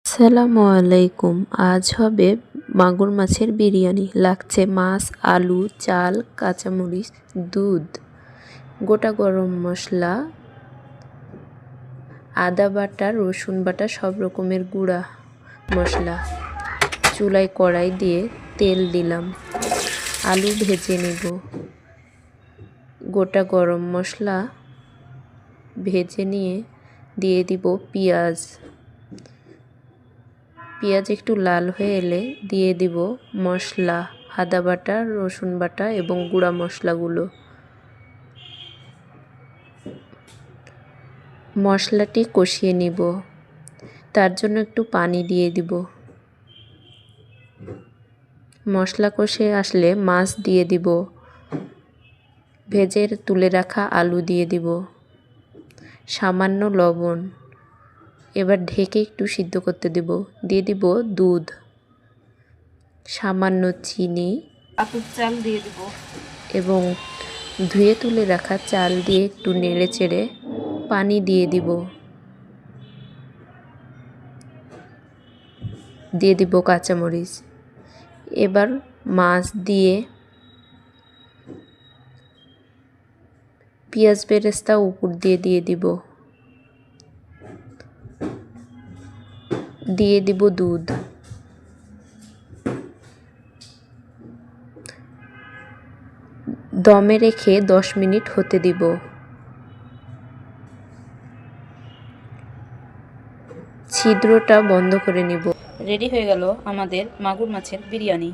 আসসালামু আলাইকুম। আজ হবে মাগুর মাছের বিরিয়ানি। লাগছে মাছ, আলু, চাল, কাঁচামরিচ, দুধ, গোটা গরম মশলা, আদা বাটা, রসুন বাটা, সব রকমের গুঁড়া মশলা। চুলায় কড়াই দিয়ে তেল দিলাম, আলু ভেজে নেব। গোটা গরম মশলা ভেজে নিয়ে দিয়ে দিব পেঁয়াজ। পেঁয়াজ একটু লাল হয়ে এলে দিয়ে দিব মশলা, আদা বাটা, রসুন বাটা এবং গুঁড়া মশলাগুলো। মশলাটি কষিয়ে নিব, তার জন্য একটু পানি দিয়ে দিব। মশলা কষে আসলে মাছ দিয়ে দিব, ভেজে তুলে রাখা আলু দিয়ে দিব, সামান্য লবণ। এবার ঢেকে একটু সিদ্ধ করতে দেব। দিয়ে দিব দুধ, সামান্য চিনি, আতপ চাল দিয়ে দিব এবং ধুয়ে তুলে রাখা চাল দিয়ে একটু নেড়ে চেড়ে পানি দিয়ে দিব। দিয়ে দিব কাঁচামরিচ। এবার মাছ দিয়ে পেঁয়াজ বেরেস্তা উপর দিয়ে দিব। দিয়ে দিব দুধ। দমে রেখে 10 মিনিট হতে দিব। ছিদ্রটা বন্ধ করে নিব। রেডি হয়ে গেল আমাদের মাগুর মাছের বিরিয়ানি।